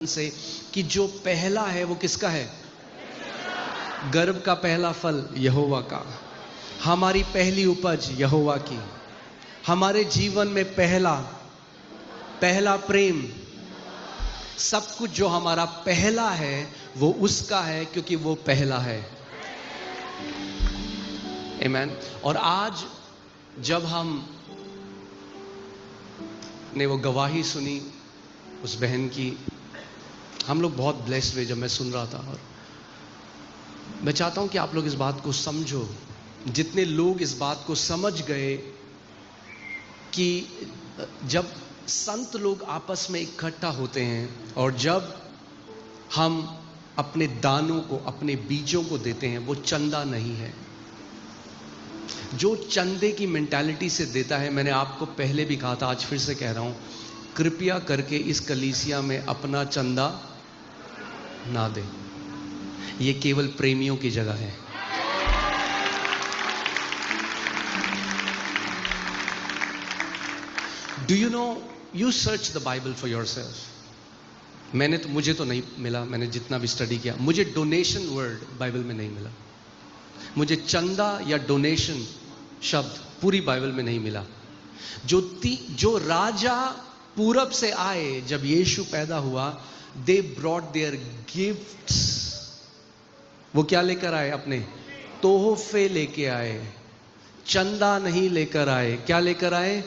से कि जो पहला है वो किसका है? गर्भ का पहला फल यहोवा का, हमारी पहली उपज यहोवा की, हमारे जीवन में पहला प्रेम, सब कुछ जो हमारा पहला है वो उसका है, क्योंकि वो पहला है। आमीन। और आज जब हम ने वो गवाही सुनी उस बहन की, हम लोग बहुत ब्लेस्ड हुए जब मैं सुन रहा था। और मैं चाहता हूं कि आप लोग इस बात को समझो। जितने लोग इस बात को समझ गए कि जब संत लोग आपस में इकट्ठा होते हैं और जब हम अपने दानों को, अपने बीजों को देते हैं, वो चंदा नहीं है। जो चंदे की मेंटालिटी से देता है, मैंने आपको पहले भी कहा था, आज फिर से कह रहा हूं, कृपया करके इस कलीसिया में अपना चंदा ना दे। ये केवल प्रेमियों की जगह है। Do you know, you search the Bible for your self. मुझे तो नहीं मिला, मैंने जितना भी स्टडी किया, मुझे डोनेशन वर्ड बाइबल में नहीं मिला। मुझे चंदा या डोनेशन शब्द पूरी बाइबल में नहीं मिला। जो राजा पूरब से आए, जब यीशु पैदा हुआ, दे ब्रॉट देयर गिफ्ट्स। वो क्या लेकर आए? अपने तोहफे लेके आए। चंदा नहीं लेकर आए। क्या लेकर आए?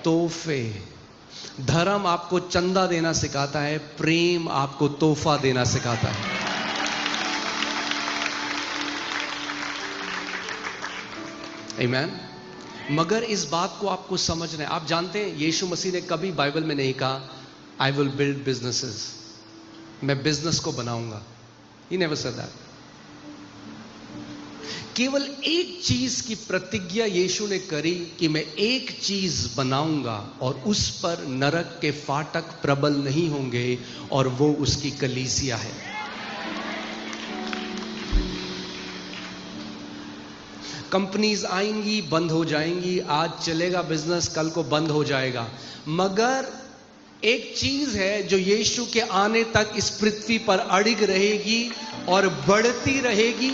तोहफे। धर्म आपको चंदा देना सिखाता है, प्रेम आपको तोहफा देना सिखाता है। आमीन। मगर इस बात को आपको समझना है। आप जानते हैं, यीशु मसीह ने कभी बाइबल में नहीं कहा आई विल बिल्ड बिजनेसेस, मैं बिजनेस को बनाऊंगा। He never said that. केवल एक चीज की प्रतिज्ञा यीशु ने करी कि मैं एक चीज बनाऊंगा और उस पर नरक के फाटक प्रबल नहीं होंगे, और वो उसकी कलीसिया है। कंपनीज आएंगी, बंद हो जाएंगी, आज चलेगा बिजनेस, कल को बंद हो जाएगा, मगर एक चीज है जो यीशु के आने तक इस पृथ्वी पर अड़िग रहेगी और बढ़ती रहेगी,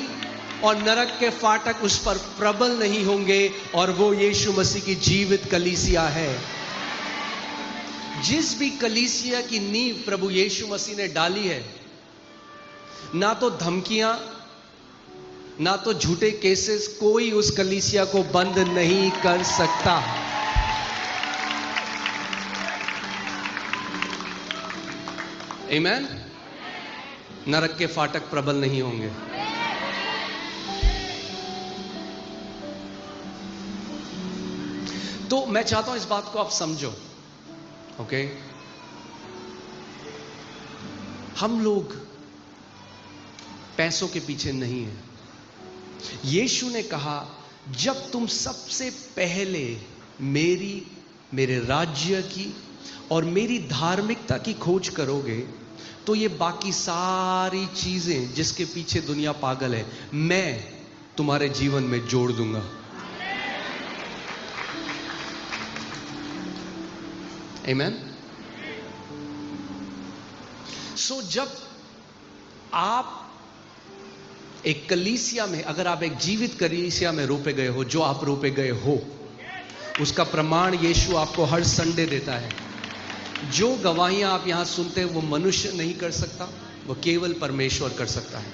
और नरक के फाटक उस पर प्रबल नहीं होंगे, और वो यीशु मसीह की जीवित कलीसिया है। जिस भी कलीसिया की नींव प्रभु यीशु मसीह ने डाली है, ना तो धमकियां, ना तो झूठे केसेस, कोई उस कलीसिया को बंद नहीं कर सकता। आमीन। नरक के फाटक प्रबल नहीं होंगे। तो मैं चाहता हूं इस बात को आप समझो, ओके? हम लोग पैसों के पीछे नहीं हैं। यीशु ने कहा, जब तुम सबसे पहले मेरे राज्य की और मेरी धार्मिकता की खोज करोगे, तो ये बाकी सारी चीजें जिसके पीछे दुनिया पागल है, मैं तुम्हारे जीवन में जोड़ दूंगा। आमीन। सो जब आप एक कलीसिया में, अगर आप एक जीवित कलीसिया में रोपे गए हो, जो आप रोपे गए हो, उसका प्रमाण यीशु आपको हर संडे देता है। जो गवाहियां आप यहां सुनते हैं वो मनुष्य नहीं कर सकता, वो केवल परमेश्वर कर सकता है।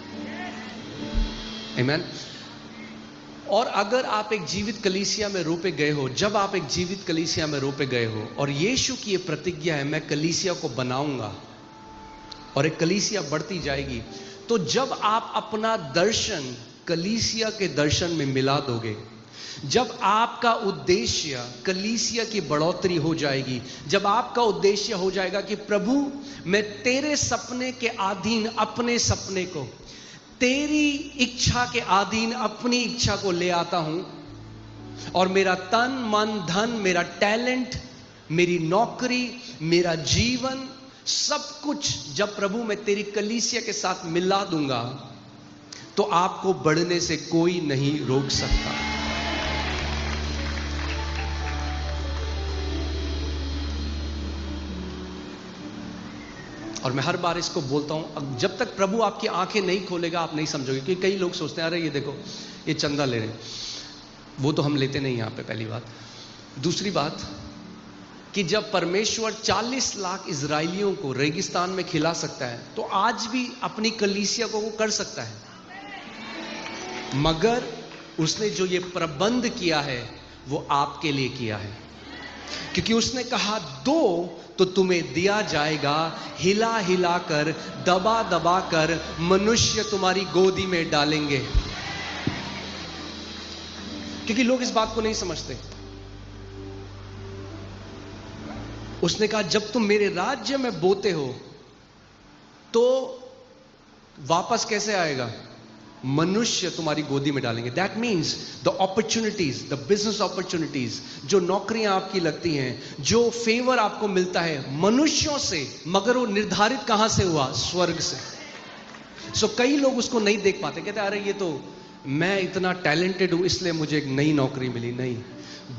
आमीन। और अगर आप एक जीवित कलीसिया में रोपे गए हो, जब आप एक जीवित कलीसिया में रोपे गए हो, और यीशु की ये प्रतिज्ञा है, मैं कलीसिया को बनाऊंगा और एक कलीसिया बढ़ती जाएगी, तो जब आप अपना दर्शन कलीसिया के दर्शन में मिला दोगे, जब आपका उद्देश्य कलीसिया की बढ़ोतरी हो जाएगी, जब आपका उद्देश्य हो जाएगा कि प्रभु, मैं तेरे सपने के अधीन अपने सपने को, तेरी इच्छा के अधीन अपनी इच्छा को ले आता हूं, और मेरा तन मन धन, मेरा टैलेंट, मेरी नौकरी, मेरा जीवन, सब कुछ जब प्रभु मैं तेरी कलीसिया के साथ मिला दूंगा, तो आपको बढ़ने से कोई नहीं रोक सकता। और मैं हर बार इसको बोलता हूं, जब तक प्रभु आपकी आंखें नहीं खोलेगा आप नहीं समझोगे। क्योंकि कई लोग सोचते हैं अरे ये देखो ये चंदा ले रहे हैं, वो तो हम लेते नहीं यहां पे, पहली बात। दूसरी बात कि जब परमेश्वर 40 लाख इजराइलियों को रेगिस्तान में खिला सकता है तो आज भी अपनी कलीसिया को वो कर सकता है, मगर उसने जो ये प्रबंध किया है वो आपके लिए किया है। क्योंकि उसने कहा दो तो तुम्हें दिया जाएगा, हिला हिला कर, दबा दबा कर मनुष्य तुम्हारी गोदी में डालेंगे। क्योंकि लोग इस बात को नहीं समझते। उसने कहा जब तुम मेरे राज्य में बोते हो तो वापस कैसे आएगा? मनुष्य तुम्हारी गोदी में डालेंगे। That means the opportunities, the business opportunities, जो नौकरियां आपकी लगती हैं, जो फेवर आपको मिलता है मनुष्यों से, मगर वो निर्धारित कहां से हुआ? स्वर्ग से। सो कई लोग उसको नहीं देख पाते, कहते अरे ये तो मैं इतना टैलेंटेड हूं इसलिए मुझे एक नई नौकरी मिली। नहीं,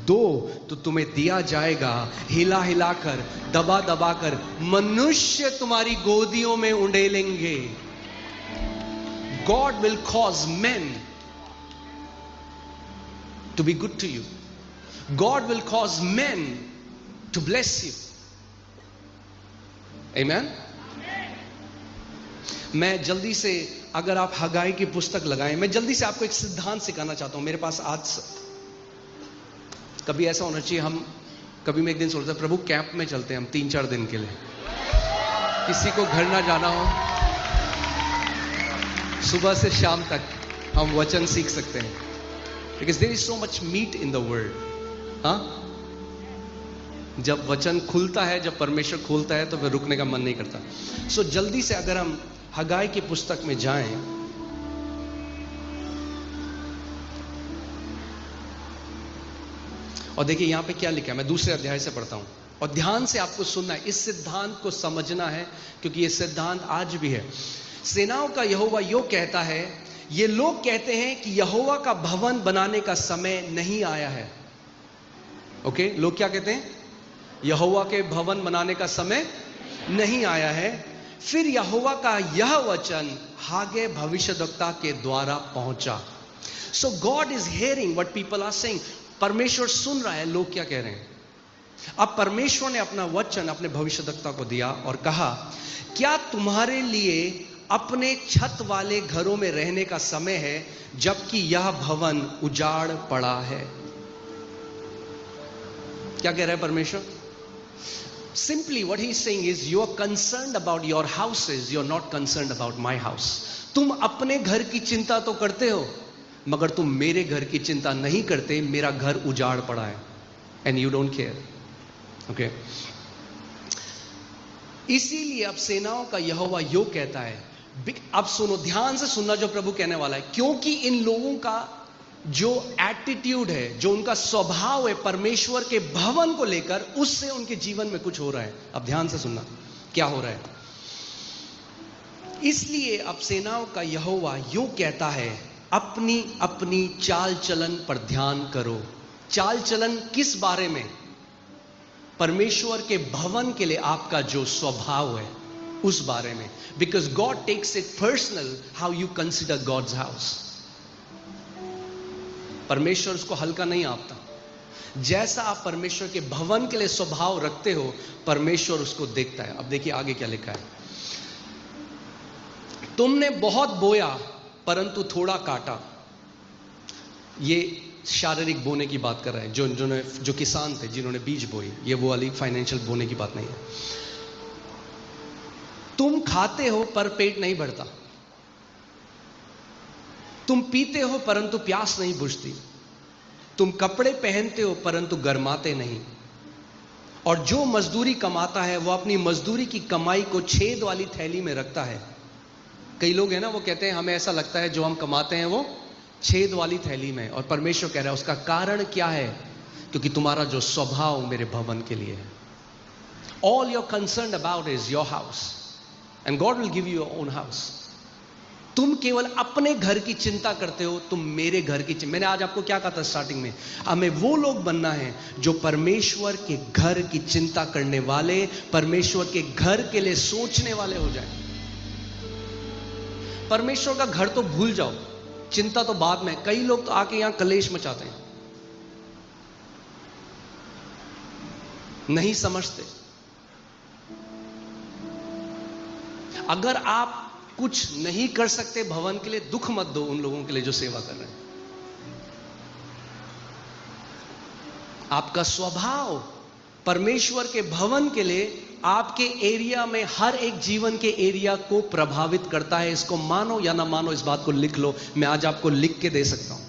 दो तो तुम्हें दिया जाएगा, हिला हिला कर, दबा दबा कर मनुष्य तुम्हारी गोदियों में उंडेलेंगे। God will cause men to be good to you. God will cause men to bless you. Amen? मैं जल्दी से, अगर आप हगाई की पुस्तक लगाएं, मैं जल्दी से आपको एक सिद्धांत सिखाना चाहता हूं। मेरे पास आज कभी ऐसा होना चाहिए, हम कभी मैं एक दिन सोचता प्रभु कैंप में चलते हैं हम 3-4 दिन के लिए, किसी को घर ना जाना हो, सुबह से शाम तक हम वचन सीख सकते हैं। Because there is so much meat in the world. हाँ, जब वचन खुलता है, जब परमेश्वर खोलता है तो फिर रुकने का मन नहीं करता। सो जल्दी से अगर हम हगाई की पुस्तक में जाएं, और देखिए यहां पे क्या लिखा है, मैं दूसरे अध्याय से पढ़ता हूं और ध्यान से आपको सुनना है, इस सिद्धांत को समझना है, क्योंकि यह सिद्धांत आज भी है। सेनाओं का यहोवा यो कहता है, ये लोग कहते हैं कि यहोवा का भवन बनाने का समय नहीं आया है। ओके, लोग क्या कहते हैं? यहोवा के भवन बनाने का समय नहीं आया है। फिर यहोवा का यह वचन हागे भविष्यद्वक्ता के द्वारा पहुंचा। So God is hearing what people are saying. परमेश्वर सुन रहा है लोग क्या कह रहे हैं। अब परमेश्वर ने अपना वचन अपने भविष्यद्वक्ता को दिया और कहा, क्या तुम्हारे लिए अपने छत वाले घरों में रहने का समय है जबकि यह भवन उजाड़ पड़ा है? क्या कह रहा है परमेश्वर? Simply what he is saying is, you are concerned about your houses, you are not concerned about my house. तुम अपने घर की चिंता तो करते हो, मगर तुम मेरे घर की चिंता नहीं करते। मेरा घर उजाड़ पड़ा है and you don't care. Okay, इसीलिए अब सेनाओं का यहोवा यो कहता है, अब सुनो, ध्यान से सुनना जो प्रभु कहने वाला है, क्योंकि इन लोगों का जो एटीट्यूड है, जो उनका स्वभाव है परमेश्वर के भवन को लेकर, उससे उनके जीवन में कुछ हो रहा है। अब ध्यान से सुनना क्या हो रहा है। इसलिए अब सेनाओं का यहोवा यूं कहता है, अपनी अपनी चाल चलन पर ध्यान करो। चाल चलन किस बारे में? परमेश्वर के भवन के लिए आपका जो स्वभाव है उस बारे में। Because God takes it personal how you consider God's house. परमेश्वर उसको हल्का नहीं आपता। जैसा आप परमेश्वर के भवन के लिए स्वभाव रखते हो, परमेश्वर उसको देखता है। अब देखिए आगे क्या लिखा है, तुमने बहुत बोया परंतु थोड़ा काटा। ये शारीरिक बोने की बात कर रहा है, जो किसान थे जिन्होंने बीज बोई, ये वो वाली फाइनेंशियल बोने की बात नहीं है। तुम खाते हो पर पेट नहीं भरता, तुम पीते हो परंतु प्यास नहीं बुझती, तुम कपड़े पहनते हो परंतु गर्माते नहीं, और जो मजदूरी कमाता है वो अपनी मजदूरी की कमाई को छेद वाली थैली में रखता है। कई लोग हैं ना, वो कहते हैं हमें ऐसा लगता है जो हम कमाते हैं वो छेद वाली थैली में, और परमेश्वर कह रहा है उसका कारण क्या है? क्योंकि तुम्हारा जो स्वभाव मेरे भवन के लिए है। All you're concerned about is your house and God will give you your own house. तुम केवल अपने घर की चिंता करते हो, तुम मेरे घर की चिंता। मैंने आज आपको क्या कहा था स्टार्टिंग में, हमें वो लोग बनना है जो परमेश्वर के घर की चिंता करने वाले, परमेश्वर के घर के लिए सोचने वाले हो जाए। परमेश्वर का घर तो भूल जाओ, चिंता तो बाद में। कई लोग तो आके यहां कलेश मचाते हैं, नहीं समझते। अगर आप कुछ नहीं कर सकते भवन के लिए, दुख मत दो उन लोगों के लिए जो सेवा कर रहे हैं। आपका स्वभाव परमेश्वर के भवन के लिए आपके एरिया में हर एक जीवन के एरिया को प्रभावित करता है। इसको मानो या ना मानो, इस बात को लिख लो, मैं आज आपको लिख के दे सकता हूं।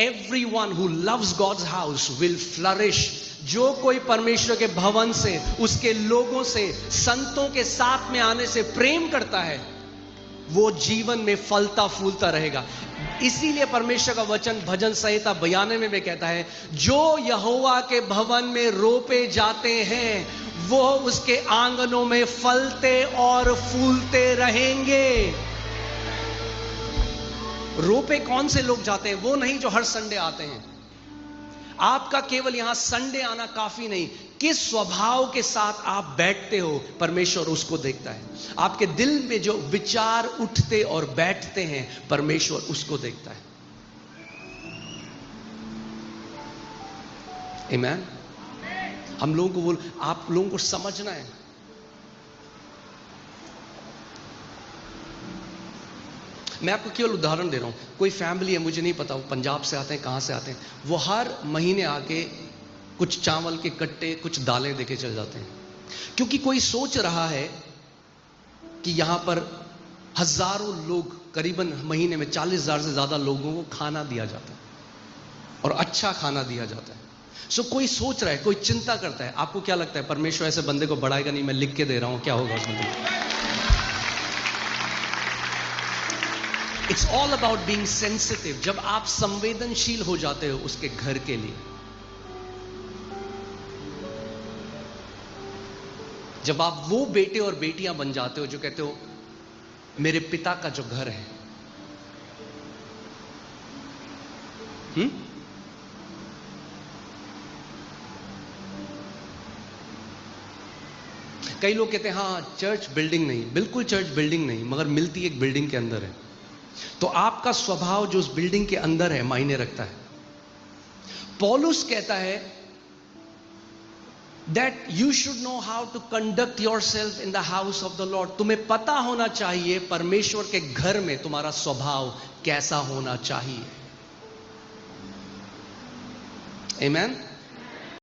Everyone who loves God's house will flourish। जो कोई परमेश्वर के भवन से, उसके लोगों से, संतों के साथ में आने से प्रेम करता है, वो जीवन में फलता फूलता रहेगा। इसीलिए परमेश्वर का वचन भजन संहिता 92 में कहता है, जो यहोवा के भवन में रोपे जाते हैं वो उसके आंगनों में फलते और फूलते रहेंगे। रोपे कौन से लोग जाते हैं? वो नहीं जो हर संडे आते हैं। आपका केवल यहां संडे आना काफी नहीं, किस स्वभाव के साथ आप बैठते हो परमेश्वर उसको देखता है। आपके दिल में जो विचार उठते और बैठते हैं परमेश्वर उसको देखता है। आमीन। हम लोगों को आप लोगों को समझना है। मैं आपको केवल उदाहरण दे रहा हूं। कोई फैमिली है, मुझे नहीं पता वो पंजाब से आते हैं, कहां से आते हैं, वो हर महीने आके कुछ चावल के कट्टे, कुछ दालें देके चल जाते हैं, क्योंकि कोई सोच रहा है कि यहां पर हजारों लोग, करीबन महीने में 40,000 से ज्यादा लोगों को खाना दिया जाता है और अच्छा खाना दिया जाता है। सो कोई सोच रहा है, कोई चिंता करता है। आपको क्या लगता है परमेश्वर ऐसे बंदे को बढ़ाएगा? नहीं, मैं लिख के दे रहा हूं क्या होगा उस बंदे को। It's all about being sensitive. जब आप संवेदनशील हो जाते हो उसके घर के लिए, जब आप वो बेटे और बेटियां बन जाते हो जो कहते हो मेरे पिता का जो घर है, कई लोग कहते हैं हाँ चर्च बिल्डिंग नहीं, बिल्कुल चर्च बिल्डिंग नहीं, मगर मिलती एक बिल्डिंग के अंदर है। तो आपका स्वभाव जो उस बिल्डिंग के अंदर है मायने रखता है। पौलुस कहता है that you should know how to conduct yourself in the house of the Lord। तुम्हें पता होना चाहिए परमेश्वर के घर में तुम्हारा स्वभाव कैसा होना चाहिए। आमीन।